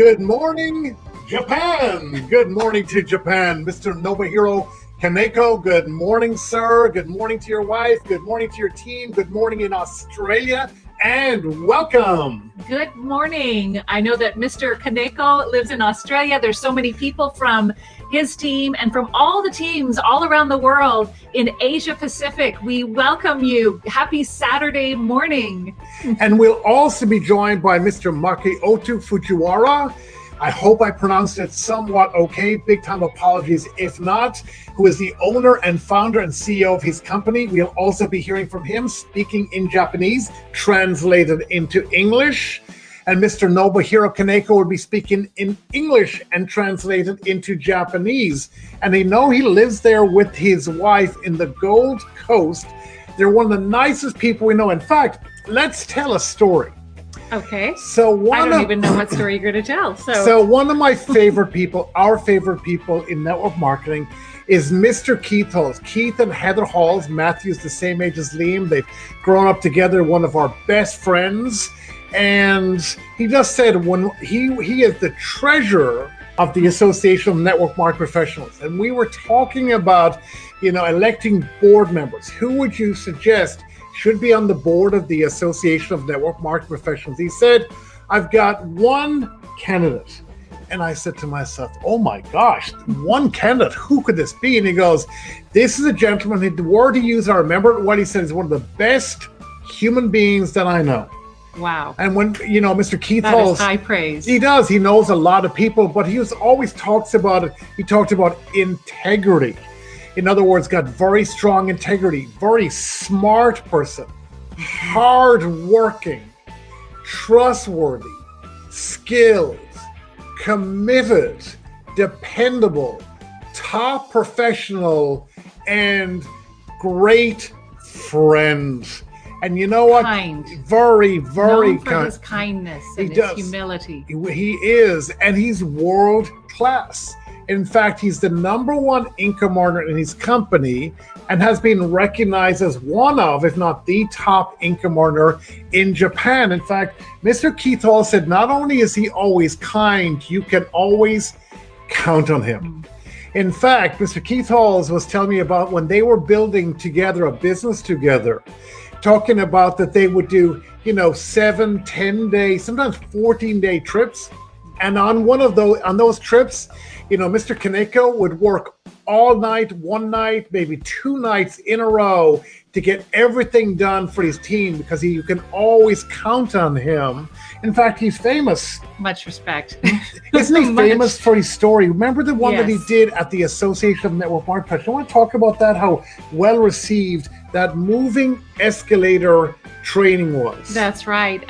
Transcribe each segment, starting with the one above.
Good morning, Japan. Good morning to Japan. Mr. Nobuhiro Kaneko, good morning, sir. Good morning to your wife. Good morning to your team. Good morning in Australia. And welcome. Good morning. I know that Mr. Kaneko lives in Australia. There's so many people from his team and from all the teams all around the world in Asia Pacific. We welcome you. Happy Saturday morning. And we'll also be joined by Mr. Makiotu Fujiwara. I hope I pronounced it somewhat okay. Big time apologies if not. Who is the owner and founder and CEO of his company. We'll also be hearing from him speaking in Japanese, translated into English. And Mr. Nobuhiro Kaneko will be speaking in English and translated into Japanese. And they know he lives there with his wife in the Gold Coast. They're one of the nicest people we know. In fact, let's tell a story. Okay. So I don't even know what story you're going to tell. So one of my favorite people, our favorite people in network marketing is Mr. Keith Halls. Keith and Heather Halls. Matthew's the same age as Liam. They've grown up together, one of our best friends. And he just said when he is the treasurer of the Association of Network Marketing Professionals. And we were talking about, electing board members. Who would you suggest should be on the board of the Association of Network Marketing Professionals? He said, I've got one candidate. And I said to myself, oh my gosh, one candidate, who could this be? And he goes, this is a gentleman, the word he used, I remember what he said, is one of the best human beings that I know. Wow. And when, Mr. Keith that Halls, is high praise. He does. He knows a lot of people, but he always talks about it. He talked about integrity. In other words, got very strong integrity, very smart person, hardworking, trustworthy, skilled, committed, dependable, top professional, and great friend. And you know what? Kind. Very, very known for kind. his kindness and He his does. humility. He is, and he's world class. In fact, he's the number one income earner in his company and has been recognized as one of, if not the top income earner in Japan. In fact, Mr. Keith Hall said, not only is he always kind, you can always count on him. In fact, Mr. Keith Halls was telling me about when they were building together a business together, talking about that they would do, 7, 10 day, sometimes 14-day trips. And on those trips, Mr. Kaneko would work all night, one night, maybe 2 nights in a row to get everything done for his team because you can always count on him. In fact, he's famous. Much respect. Isn't he famous for his story? Remember the one that he Yes. did at the Association of Network Marketing Professionals? I want to talk about that, how well received that moving escalator training was. That's right.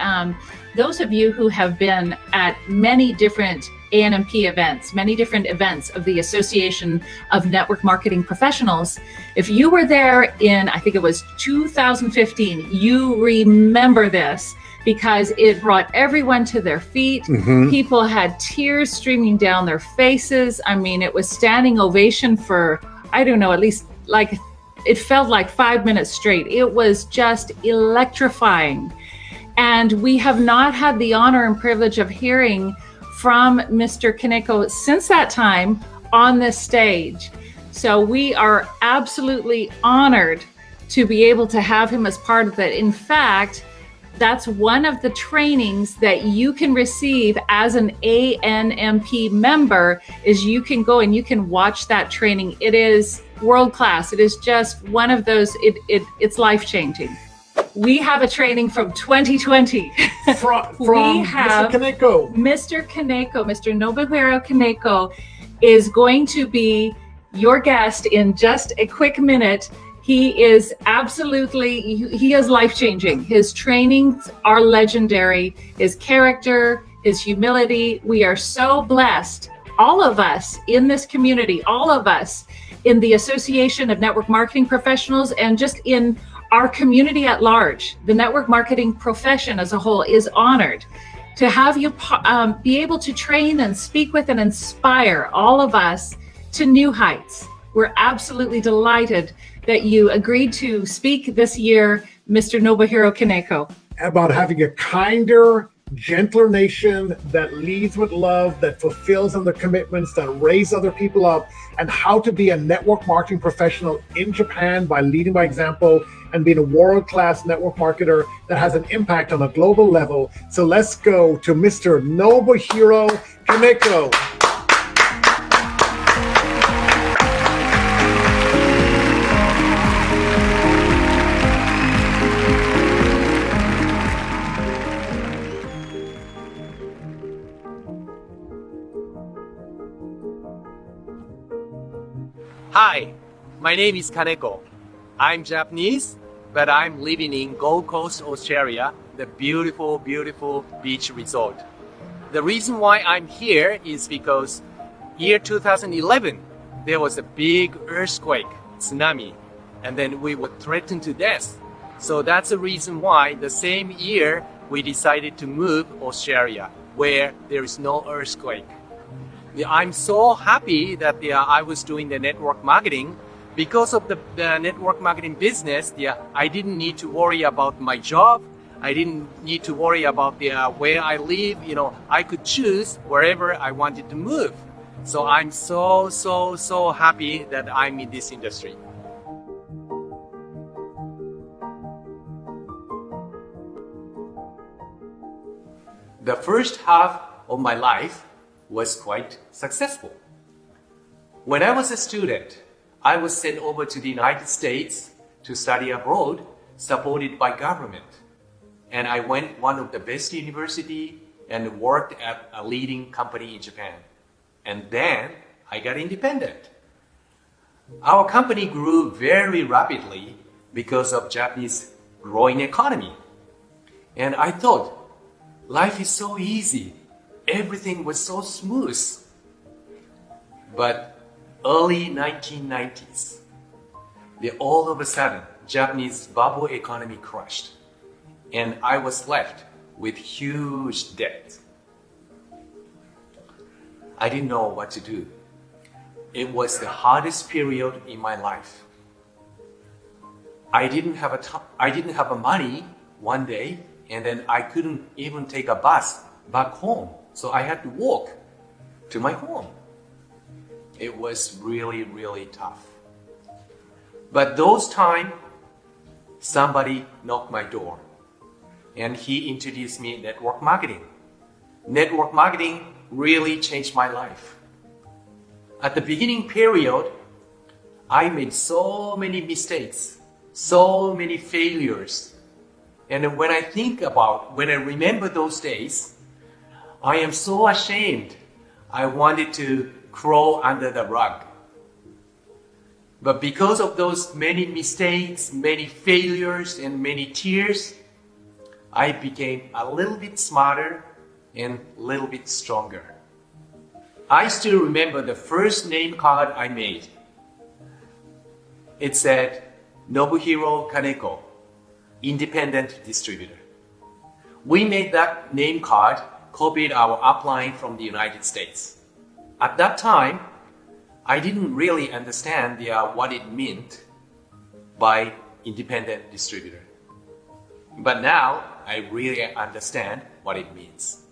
Those of you who have been at many different ANMP events, many different events of the Association of Network Marketing Professionals, if you were there in, I think it was 2015, you remember this because it brought everyone to their feet. Mm-hmm. People had tears streaming down their faces. I mean, it was standing ovation for, I don't know, at least it felt like 5 minutes straight. It was just electrifying. And we have not had the honor and privilege of hearing from Mr. Kaneko since that time on this stage. So we are absolutely honored to be able to have him as part of it. In fact, that's one of the trainings that you can receive as an ANMP member, is you can go and you can watch that training. It is world class. It is just one of those, it's life-changing. We have a training from 2020. From We have Mr. Kaneko. Mr. Kaneko, Mr. Nobuhiro Kaneko is going to be your guest in just a quick minute. He is he is life-changing. His trainings are legendary. His character, his humility. We are so blessed, all of us in this community, all of us in the Association of Network Marketing Professionals, and just in our community at large. The network marketing profession as a whole is honored to have you be able to train and speak with and inspire all of us to new heights. We're absolutely delighted that you agreed to speak this year, Mr. Nobuhiro Kaneko. About having a kinder, gentler nation that leads with love, that fulfills on their commitments, that raise other people up, and how to be a network marketing professional in Japan by leading by example and being a world-class network marketer that has an impact on a global level. So let's go to Mr. Nobuhiro Kaneko. Hi, my name is Kaneko. I'm Japanese, but I'm living in Gold Coast, Australia, the beautiful, beautiful beach resort. The reason why I'm here is because year 2011, there was a big earthquake, tsunami, and then we were threatened to death. So that's the reason why the same year we decided to move Australia, where there is no earthquake. I'm so happy that I was doing the network marketing. Because of the network marketing business, I didn't need to worry about my job. I didn't need to worry about where I live. I could choose wherever I wanted to move. So I'm so happy that I'm in this industry. The first half of my life was quite successful. When I was a student, I was sent over to the United States to study abroad, supported by government. And I went one of the best university and worked at a leading company in Japan. And then I got independent. Our company grew very rapidly because of Japanese growing economy. And I thought, life is so easy. Everything was so smooth. But early 1990s, all of a sudden, Japanese bubble economy crashed. And I was left with huge debt. I didn't know what to do. It was the hardest period in my life. I didn't have a money one day, and then I couldn't even take a bus back home. So I had to walk to my home. It was really, really tough. But those times, somebody knocked my door, and he introduced me network marketing. Network marketing really changed my life. At the beginning period, I made so many mistakes, so many failures. And when I remember those days, I am so ashamed. I wanted to crawl under the rug. But because of those many mistakes, many failures, and many tears, I became a little bit smarter and a little bit stronger. I still remember the first name card I made. It said, Nobuhiro Kaneko, Independent Distributor. We made that name card, copied our upline from the United States. At that time, I didn't really understand what it meant by independent distributor. But now, I really understand what it means.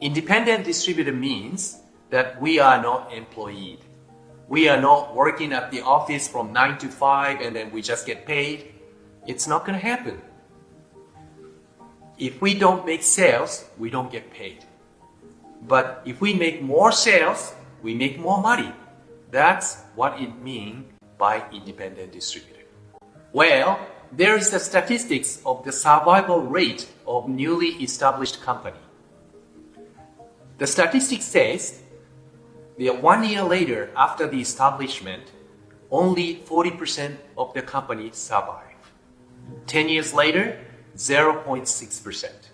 Independent distributor means that we are not employed. We are not working at the office from 9 to 5 and then we just get paid. It's not going to happen. If we don't make sales, we don't get paid. But if we make more sales, we make more money. That's what it means by independent distributor. Well, there is the statistics of the survival rate of newly established company. The statistics says that 1 year later after the establishment, only 40% of the company survive. 10 years later, 0.6%.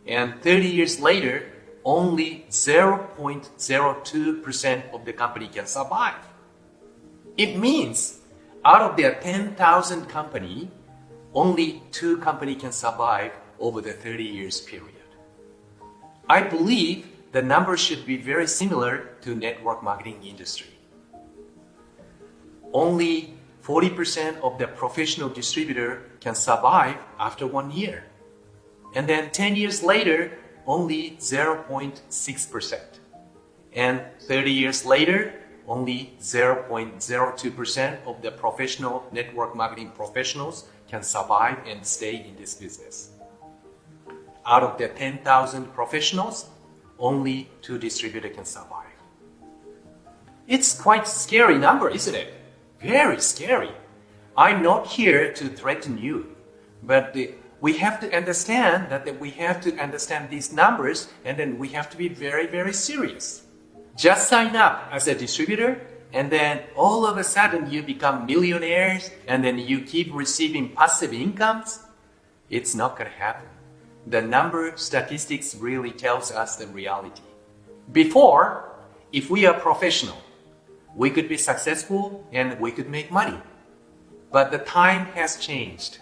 And 30 years later, only 0.02% of the company can survive. It means out of their 10,000 company, only 2 companies can survive over the 30 years period. I believe the numbers should be very similar to network marketing industry. Only 40% of the professional distributor can survive after 1 year. And then 10 years later, only 0.6%. And 30 years later, only 0.02% of the professional network marketing professionals can survive and stay in this business. Out of the 10,000 professionals, only 2 distributors can survive. It's quite scary number, isn't it? Very scary. I'm not here to threaten you, but we have to understand that we have to understand these numbers, and then we have to be very, very serious. Just sign up as a distributor, and then all of a sudden you become millionaires, and then you keep receiving passive incomes. It's not going to happen. The number statistics really tells us the reality. Before, if we are professional, we could be successful and we could make money. But the time has changed.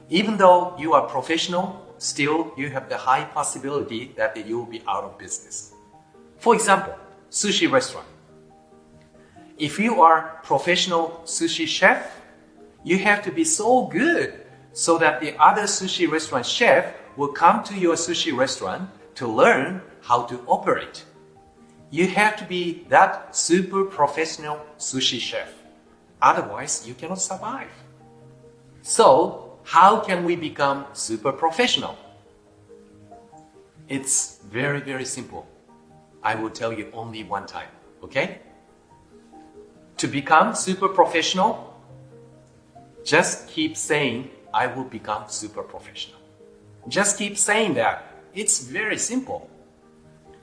Even though you are professional, still you have the high possibility that you will be out of business. For example, sushi restaurant. If you are professional sushi chef, you have to be so good so that the other sushi restaurant chef will come to your sushi restaurant to learn how to operate. You have to be that super professional sushi chef. Otherwise, you cannot survive. So, how can we become super professional? It's very, very simple. I will tell you only one time, okay? To become super professional, just keep saying, I will become super professional. Just keep saying that. It's very simple.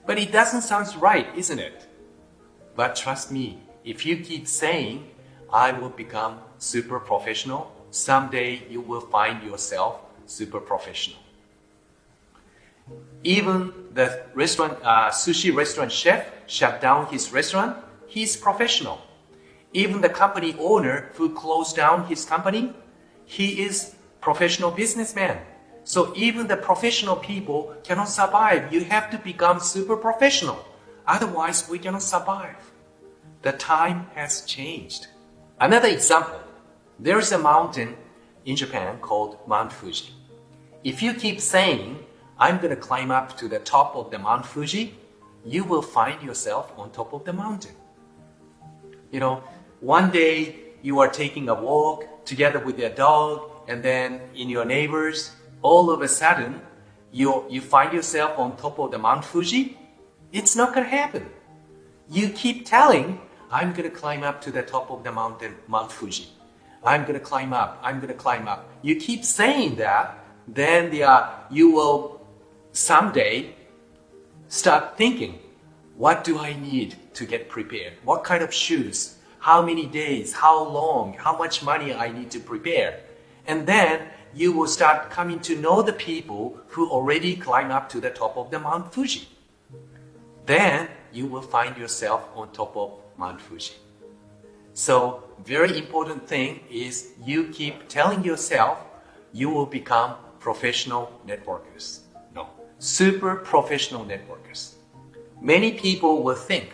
But it doesn't sound right, isn't it? But trust me, if you keep saying, I will become super professional, someday you will find yourself super professional. Even the sushi restaurant chef shut down his restaurant, he's professional. Even the company owner who closed down his company, he is professional businessman. So even the professional people cannot survive. You have to become super professional. Otherwise, we cannot survive. The time has changed. Another example, there is a mountain in Japan called Mount Fuji. If you keep saying, I'm going to climb up to the top of the Mount Fuji, you will find yourself on top of the mountain. You know, one day you are taking a walk together with your dog, and then in your neighbors, all of a sudden, you find yourself on top of the Mount Fuji. It's not going to happen. You keep telling, I'm going to climb up to the top of the mountain, Mount Fuji. I'm going to climb up. I'm going to climb up. You keep saying that, then you will someday start thinking, what do I need to get prepared? What kind of shoes? How many days? How long? How much money I need to prepare? And then you will start coming to know the people who already climbed up to the top of the Mount Fuji. Then you will find yourself on top of Mount Fuji. So, very important thing is you keep telling yourself you will become professional networkers. No, super professional networkers. Many people will think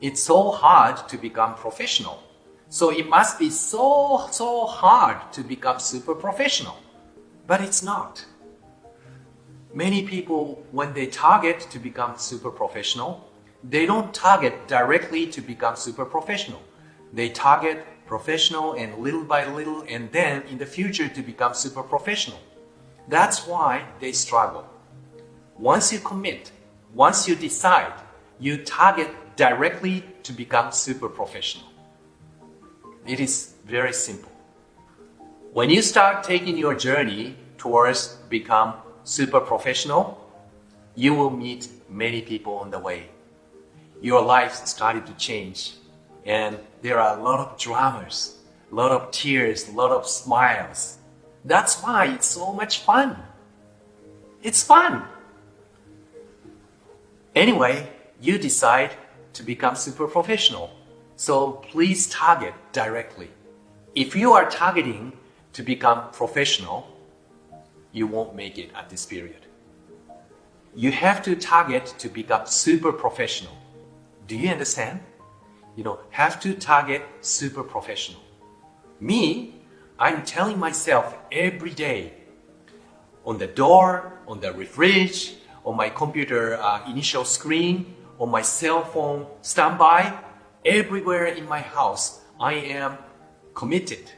it's so hard to become professional. So it must be so hard to become super professional. But it's not. Many people, when they target to become super professional, they don't target directly to become super professional. They target professional and little by little, and then in the future to become super professional. That's why they struggle. Once you commit, once you decide, you target directly to become super professional. It is very simple. When you start taking your journey towards become super professional, you will meet many people on the way. Your life started to change, and there are a lot of dramas, a lot of tears, a lot of smiles. That's why it's so much fun. It's fun. Anyway, you decide to become super professional. So please target directly. If you are targeting to become professional, you won't make it at this period. You have to target to become super professional. Do you understand? Have to target super professional. Me, I'm telling myself every day, on the door, on the fridge, on my computer initial screen, on my cell phone standby, everywhere in my house, I am committed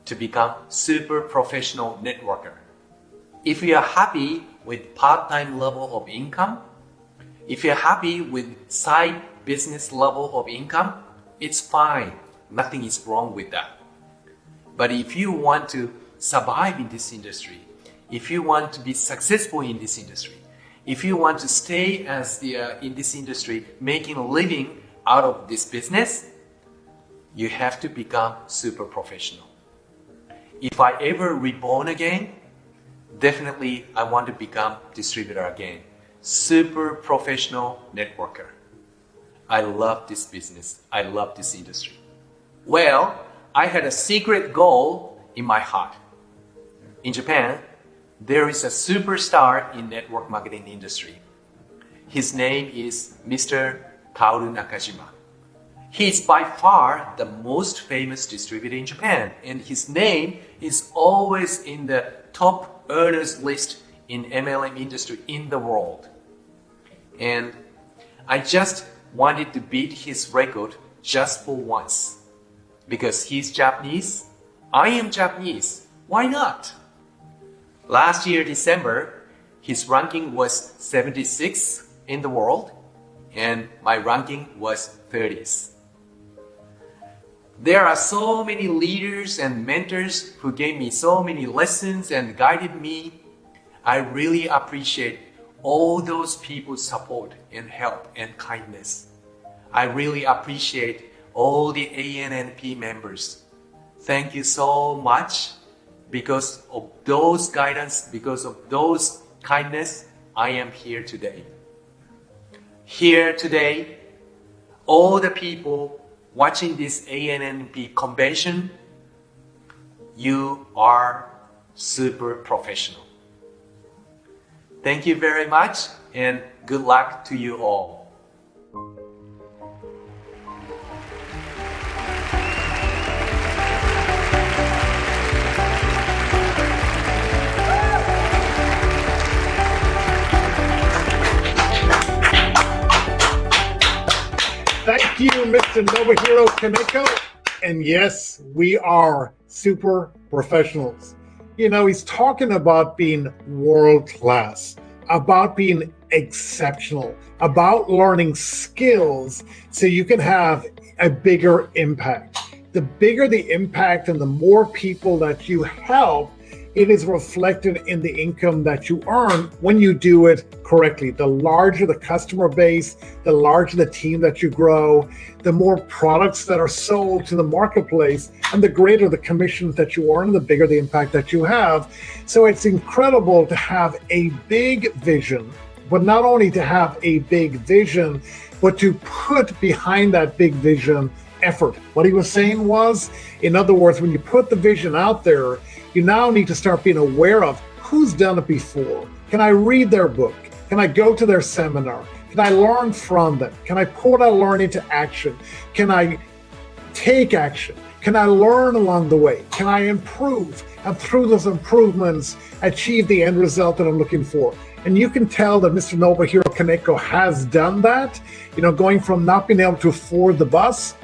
to become super professional networker. If you are happy with part-time level of income, if you're happy with side business level of income, it's fine. Nothing is wrong with that. But if you want to survive in this industry, if you want to be successful in this industry, if you want to stay as in this industry, making a living out of this business, you have to become super professional. If I ever reborn again, definitely I want to become distributor again. Super professional networker. I love this business. I love this industry. Well, I had a secret goal in my heart. In Japan, there is a superstar in network marketing industry. His name is Mr. Kaoru Nakajima. He is by far the most famous distributor in Japan, and his name is always in the top earners list in MLM industry in the world. And I just wanted to beat his record just for once. Because he's Japanese, I am Japanese. Why not? Last year, December, his ranking was 76 in the world, and my ranking was 30th. There are so many leaders and mentors who gave me so many lessons and guided me. I really appreciate all those people's support and help and kindness. I really appreciate all the ANNP members. Thank you so much. Because of those guidance, because of those kindness, I am here today. Here today, all the people watching this ANNP convention, you are super professional. Thank you very much, and good luck to you all. Thank you, Mr. Nobuhiro Kaneko. And yes, we are super professionals. You know, he's talking about being world class, about being exceptional, about learning skills so you can have a bigger impact. The bigger the impact and the more people that you help, it is reflected in the income that you earn when you do it correctly. The larger the customer base, the larger the team that you grow, the more products that are sold to the marketplace, and the greater the commissions that you earn, the bigger the impact that you have. So it's incredible to have a big vision, but not only to have a big vision, but to put behind that big vision effort. What he was saying was, in other words, when you put the vision out there, you now need to start being aware of who's done it before. Can I read their book? Can I go to their seminar? Can I learn from them? Can I put that learning into action? Can I take action? Can I learn along the way? Can I improve? And through those improvements, achieve the end result that I'm looking for. And you can tell that Mr. Nobuhiro Kaneko has done that, you know, going from not being able to afford the bus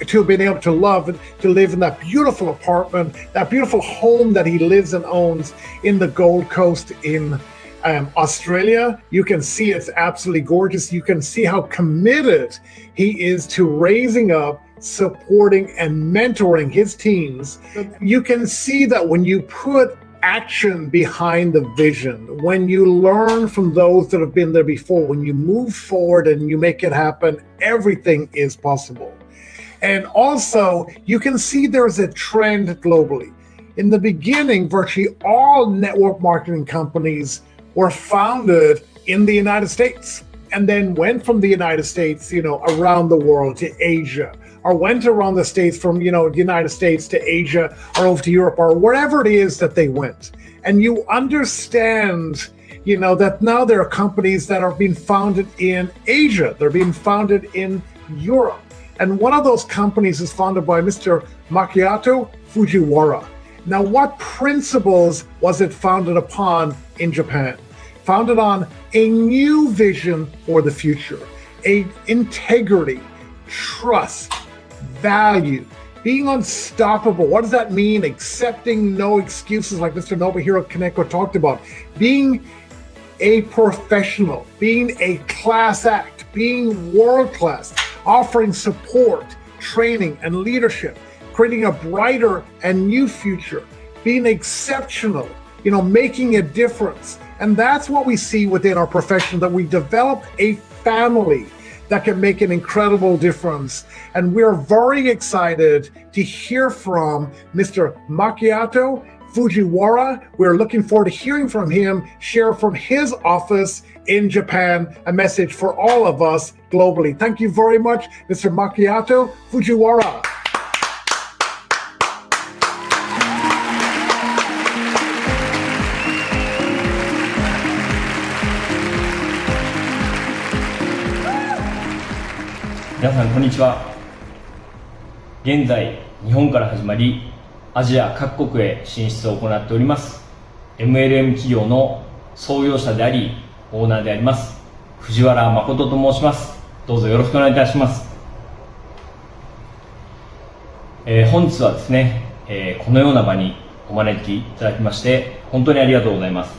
to being able to live in that beautiful apartment, that beautiful home that he lives and owns in the Gold Coast in Australia. You can see it's absolutely gorgeous. You can see how committed he is to raising up, supporting, and mentoring his teams. You can see that when you put action behind the vision, when you learn from those that have been there before, when you move forward and you make it happen, everything is possible. And also, you can see there's a trend globally. In the beginning, virtually all network marketing companies were founded in the United States and then went from the United States, you know, around the world to Asia, or went around the States from, you know, the United States to Asia or over to Europe or wherever it is that they went. And you understand, you know, that now there are companies that are being founded in Asia. They're being founded in Europe. And one of those companies is founded by Mr. Makoto Fujiwara. Now, what principles was it founded upon in Japan? Founded on a new vision for the future, a integrity, trust, value, being unstoppable. What does that mean? Accepting no excuses, like Mr. Nobuhiro Kaneko talked about. Being a professional, being a class act, being world class, offering support, training, and leadership, creating a brighter and new future, being exceptional, making a difference. And that's what we see within our profession, that we develop a family that can make an incredible difference. And we're very excited to hear from Mr. Macchiato Fujiwara. We're looking forward to hearing from him, share from his office in Japan, a message for all of us globally. Thank you very much, Mr. Macchiato Fujiwara.皆さんこんにちは。現在日本から始まりアジア各国へ進出を行っております MLM 企業の創業者でありオーナーであります藤原誠と申します。どうぞよろしくお願いいたします。本日はですね、このような場にお招きいただきまして本当にありがとうございます。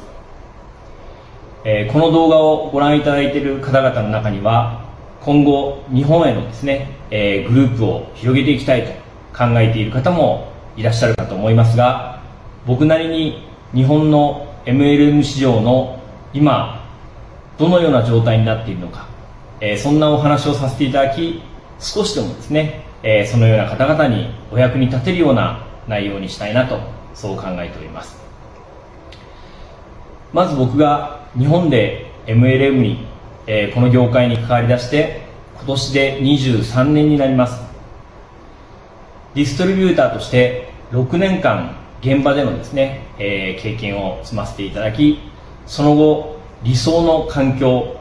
この動画をご覧いただいている方々の中には今後日本へのですね、グループを広げていきたいと考えている方もいらっしゃるかと思いますが、僕なりに日本の MLM 市場の今どのような状態になっているのか、そんなお話をさせていただき、少しでもですね、そのような方々にお役に立てるような内容にしたいなとそう考えております。まず僕が日本で MLM にこの業界に関わり出して今年で23年になります。ディストリビューターとして6年間現場でのですね、経験を積ませていただき、その後理想の環境、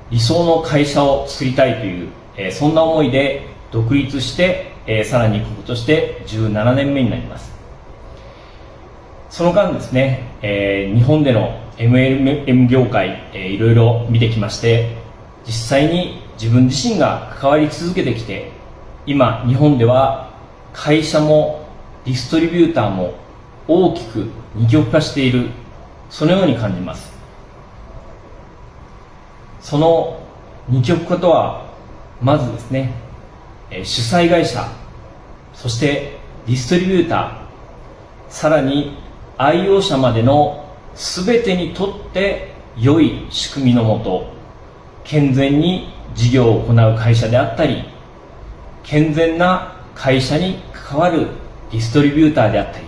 理想の会社を作りたいという、そんな思いで独立して、さらにこことして17年目になります。その間ですね、日本でのMLM 業界、いろいろ見てきまして、実際に自分自身が関わり続けてきて、今日本では会社もディストリビューターも大きく二極化している、そのように感じます。その二極化とはまずですね、主催会社、そしてディストリビューター、さらに愛用者までの全てにとって良い仕組みのもと、健全に事業を行う会社であったり、健全な会社に関わるディストリビューターであったり、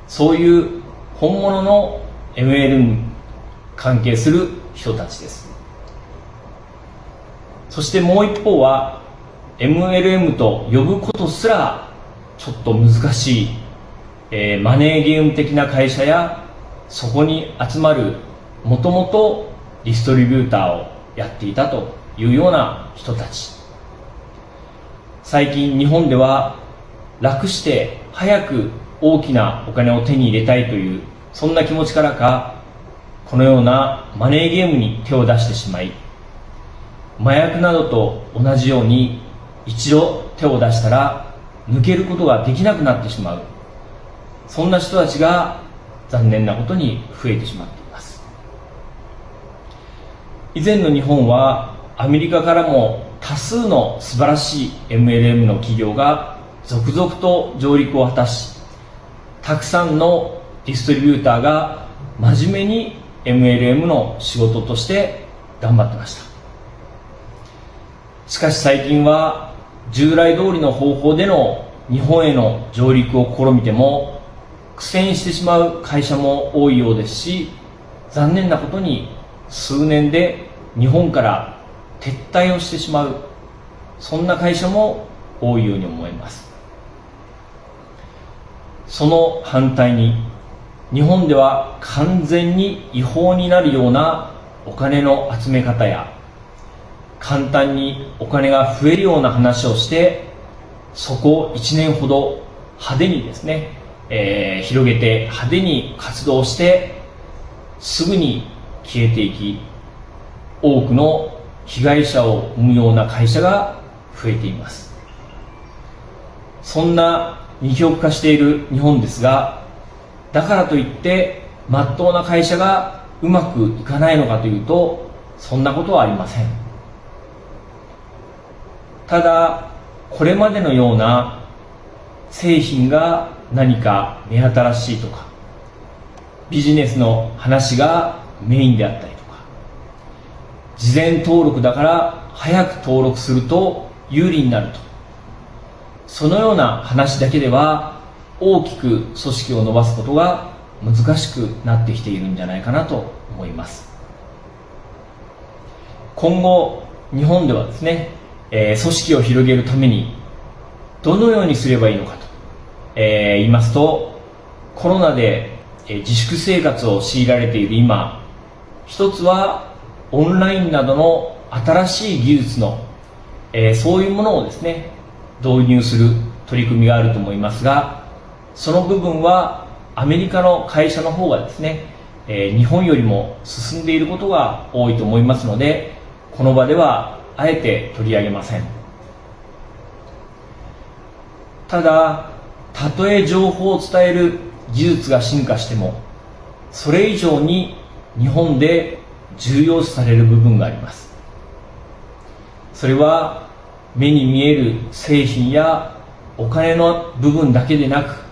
そういう本物の MLM に関係する人たちです。そしてもう一方は MLM と呼ぶことすらちょっと難しい、マネーゲーム的な会社や、そこに集まるもともとディストリビューターをやっていたというような人たち。最近日本では楽して早く大きなお金を手に入れたいという、そんな気持ちからか、このようなマネーゲームに手を出してしまい、麻薬などと同じように一度手を出したら抜けることができなくなってしまう、そんな人たちが残念なことに増えてしまっています。以前の日本はアメリカからも多数の素晴らしい MLM の企業が続々と上陸を果たし、たくさんのディストリビューターが真面目に MLM の仕事として頑張ってました。しかし最近は従来通りの方法での日本への上陸を試みても苦戦してしまう会社も多いようですし、残念なことに数年で日本から撤退をしてしまう、そんな会社も多いように思います。その反対に日本では完全に違法になるようなお金の集め方や、簡単にお金が増えるような話をして、そこを1年ほど派手にですね、広げて派手に活動してすぐに消えていき、多くの被害者を生むような会社が増えています。そんな二極化している日本ですが、だからといって真っ当な会社がうまくいかないのかというと、そんなことはありません。ただ、これまでのような製品が何か目新しいとか、ビジネスの話がメインであったりとか、事前登録だから早く登録すると有利になると、そのような話だけでは大きく組織を伸ばすことが難しくなってきているんじゃないかなと思います。今後日本ではですね、組織を広げるためにどのようにすればいいのかと、言いますと、コロナで自粛生活を強いられている今、一つはオンラインなどの新しい技術の、そういうものをですね導入する取り組みがあると思いますが、その部分はアメリカの会社の方がですね、日本よりも進んでいることが多いと思いますので、この場ではあえて取り上げません。ただ、たとえ情報を伝える技術が進化しても、それ以上に日本で重要視される部分があります。それは目に見える製品やお金の部分だけでなく、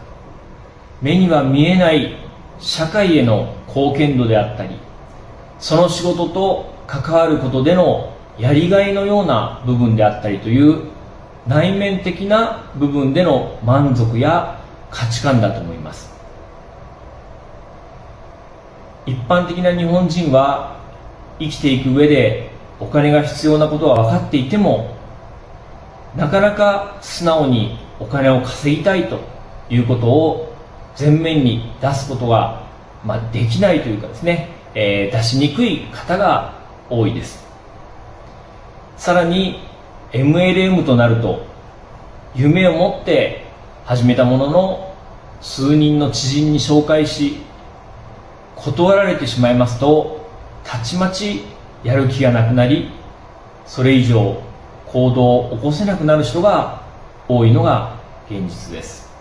目には見えない社会への貢献度であったり、その仕事と関わることでのやりがいのような部分であったりという内面的な部分での満足や価値観だと思います。一般的な日本人は生きていく上でお金が必要なことは分かっていても、なかなか素直にお金を稼ぎたいということを前面に出すことが、できないというかですね、出しにくい方が多いです。さらに MLM となると、夢を持って始めたものの数人の知人に紹介し、断られてしまいますと、たちまちやる気がなくなり、それ以上行動を起こせなくなる人が多いのが現実です。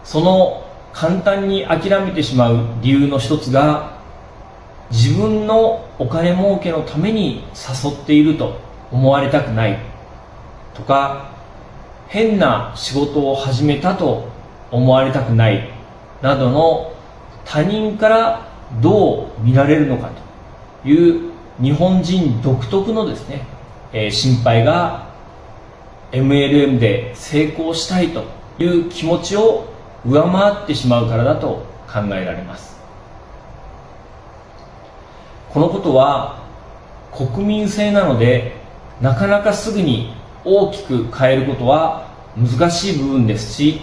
その簡単に諦めてしまう理由の一つが、自分のお金儲けのために誘っていると思われたくないとか、変な仕事を始めたと思われたくないなどの他人からどう見られるのかという日本人独特のですね、心配が MLM で成功したいという気持ちを上回ってしまうからだと考えられます。このことは国民性なので、なかなかすぐに大きく変えることは難しい部分ですし、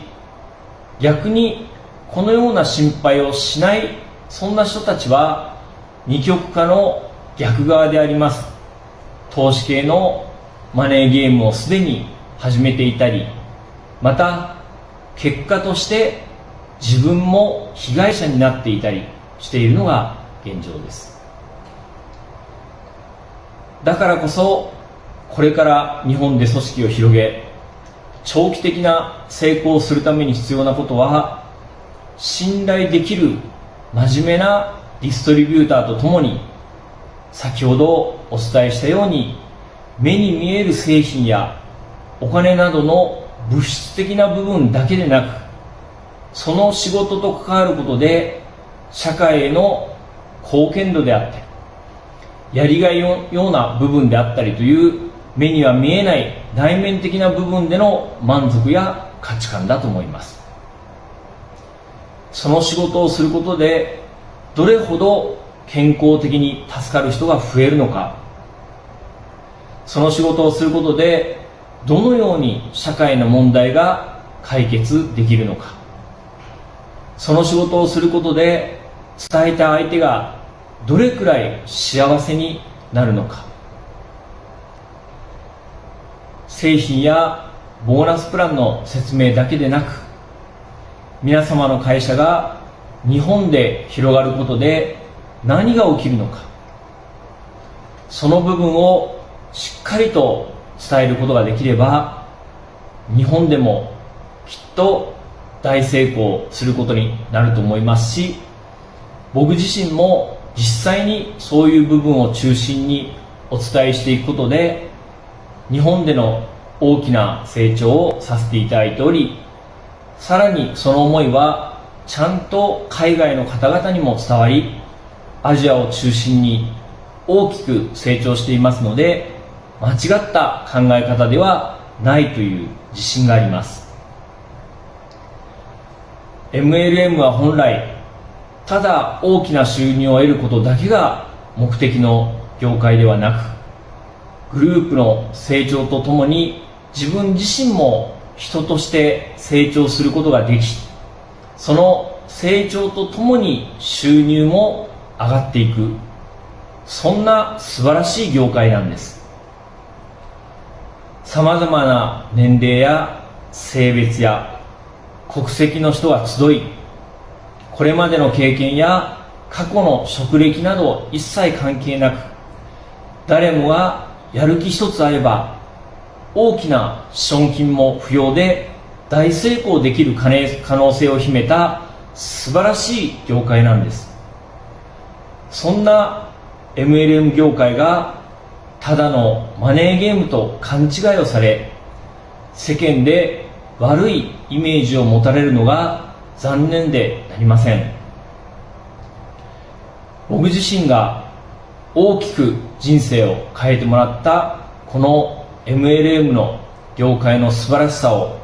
逆にこのような心配をしない、そんな人たちは二極化の逆側であります。投資系のマネーゲームをすでに始めていたり、また結果として自分も被害者になっていたりしているのが現状です。だからこそ、これから日本で組織を広げ、長期的な成功をするために必要なことは、信頼できる真面目なディストリビューターとともに、先ほどお伝えしたように、目に見える製品やお金などの物質的な部分だけでなく、その仕事と関わることで社会への貢献度であったり、やりがいのような部分であったりという目には見えない内面的な部分での満足や価値観だと思います。その仕事をすることでどれほど健康的に助かる人が増えるのか、その仕事をすることでどのように社会の問題が解決できるのか、その仕事をすることで伝えた相手がどれくらい幸せになるのか、製品やボーナスプランの説明だけでなく、皆様の会社が日本で広がることで何が起きるのか、その部分をしっかりと伝えることができれば、日本でもきっと大成功することになると思いますし、僕自身も実際にそういう部分を中心にお伝えしていくことで、日本での大きな成長をさせていただいており、さらにその思いはちゃんと海外の方々にも伝わり、アジアを中心に大きく成長していますので、間違った考え方ではないという自信があります。MLM は本来、ただ大きな収入を得ることだけが目的の業界ではなく、グループの成長とともに自分自身も人として成長することができ、その成長とともに収入も上がっていく、そんな素晴らしい業界なんです。さまざまな年齢や性別や国籍の人が集い、これまでの経験や過去の職歴など一切関係なく、誰もがやる気一つあれば大きな資本金も不要で大成功できる可能性を秘めた素晴らしい業界なんです。そんな MLM 業界がただのマネーゲームと勘違いをされ、世間で悪いイメージを持たれるのが残念でなりません。僕自身が大きく人生を変えてもらったこの MLM の業界の素晴らしさを、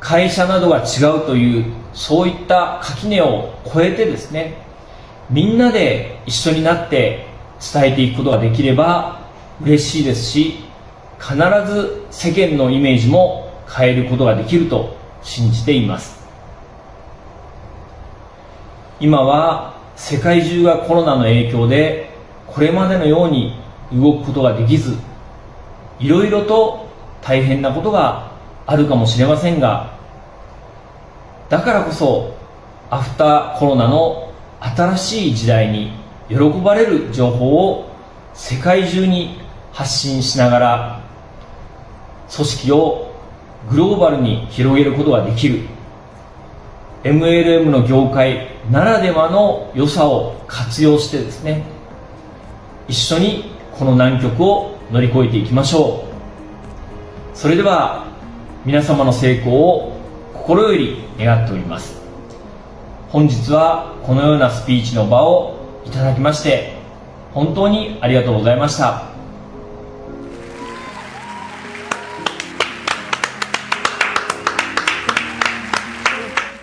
会社などが違うというそういった垣根を越えてですね、みんなで一緒になって伝えていくことができれば嬉しいですし、必ず世間のイメージも変えることができると信じています。今は世界中がコロナの影響でこれまでのように動くことができず、いろいろと大変なことがあるかもしれませんが、だからこそアフターコロナの新しい時代に喜ばれる情報を世界中に発信しながら、組織をグローバルに広げることができる MLM の業界ならではの良さを活用してですね、一緒にこの難局を乗り越えていきましょう。それでは皆様の成功を心より願っております。本日はこのようなスピーチの場をいただきまして本当にありがとうございました。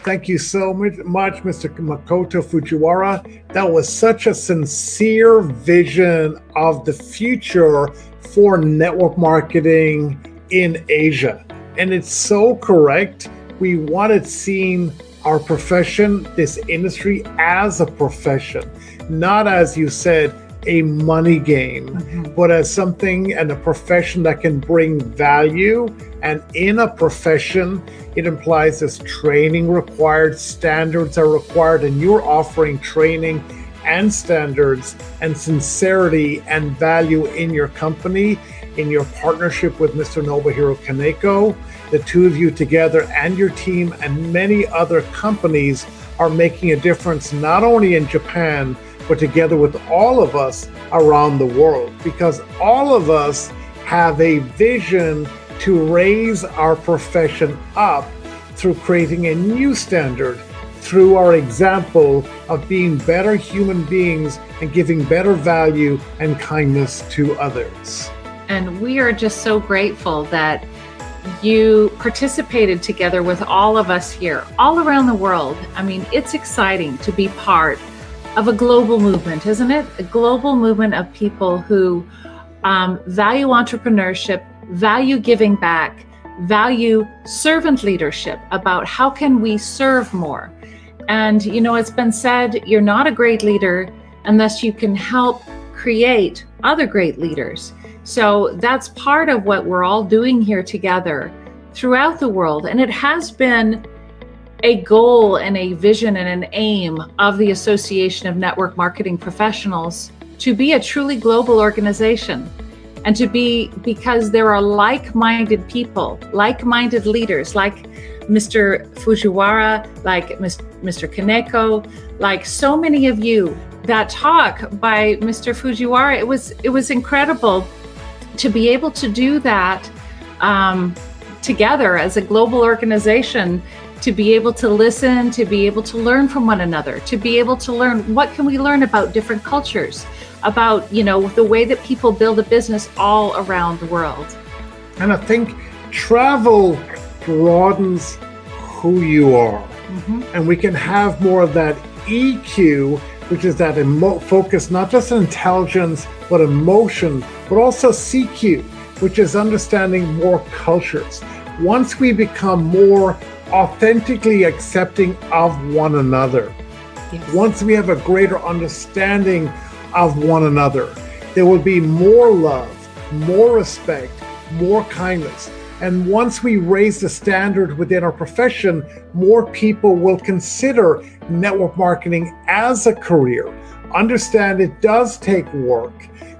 Thank you so much, Mr. Makoto Fujiwara. That was such a sincere vision of the future for network marketing in Asia. And it's so correct. We wanted seeing our profession, this industry, as a profession, not as you said, a money game, but as something and a profession that can bring value. And in a profession, it implies there's training required, standards are required, and you're offering training and standards and sincerity and value in your company, in your partnership with Mr. Nobuhiro Kaneko. The two of you together and your team and many other companies are making a difference not only in Japan, but together with all of us around the world, because all of us have a vision to raise our profession up through creating a new standard, through our example of being better human beings and giving better value and kindness to others. And we are just so grateful that you participated together with all of us here, all around the world. I mean, it's exciting to be part of a global movement, isn't it? A global movement of people who value entrepreneurship, value giving back, value servant leadership, about how can we serve more. And, you know, it's been said, you're not a great leader unless you can help create other great leaders. So that's part of what we're all doing here together throughout the world. And it has been a goal and a vision and an aim of the Association of Network Marketing Professionals to be a truly global organization, and to be, because there are like-minded people, like-minded leaders, like Mr. Fujiwara, like Mr. Kaneko, like so many of you. That talk by Mr. Fujiwara, it was incredible to be able to do that together as a global organization, to be able to listen, to be able to learn from one another, to be able to learn what can we learn about different cultures, about, the way that people build a business all around the world. And I think travel broadens who you are. And we can have more of that EQ, which is that focus, not just on intelligence, but emotion, but also CQ, which is understanding more cultures. Once we become more authentically accepting of one another, once we have a greater understanding of one another, there will be more love, more respect, more kindness. And once we raise the standard within our profession, more people will consider network marketing as a career. Understand it does take work,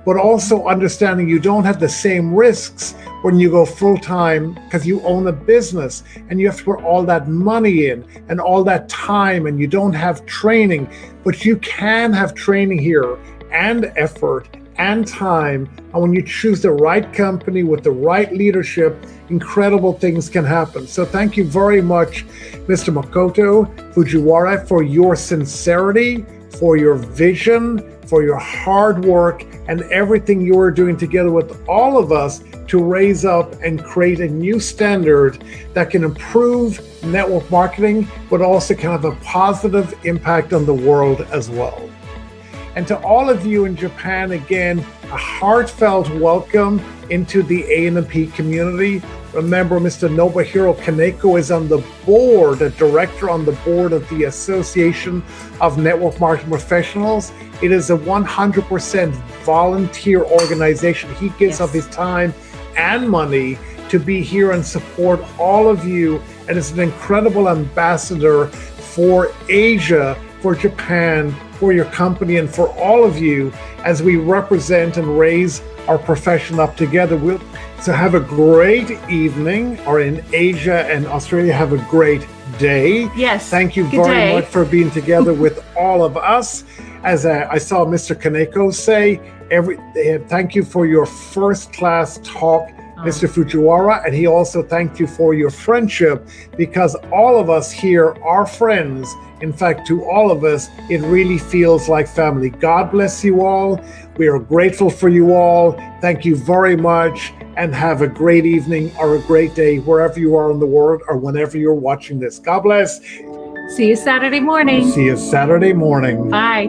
but also understanding you don't have the same risks when you go full-time, because you own a business and you have to put all that money in and all that time, and you don't have training, but you can have training here and effort and time. And when you choose the right company with the right leadership, incredible things can happen. So thank you very much, Mr. Makoto Fujiwara, for your sincerity, for your vision, for your hard work, and everything you are doing together with all of us to raise up and create a new standard that can improve network marketing, but also can have a positive impact on the world as well. And to all of you in Japan, again, a heartfelt welcome into the ANMP community. Remember, Mr. Nobuhiro Kaneko is on the board, a director on the board of the Association of Network Marketing Professionals. It is a 100% volunteer organization. He gives up his time and money to be here and support all of you, and is an incredible ambassador for Asia, for Japan, for your company, and for all of you as we represent and raise our profession up together. So have a great evening, or in Asia and Australia, have a great day. Yes. Thank you very much for being together with all of us. As I saw Mr. Kaneko say, thank you for your first class talk, Mr. Fujiwara, and he also thanked you for your friendship, because all of us here are friends. In fact, to all of us, it really feels like family. God bless you all. We are grateful for you all. Thank you very much, and have a great evening or a great day wherever you are in the world, or whenever you're watching this. God bless. See you Saturday morning. See you Saturday morning. Bye.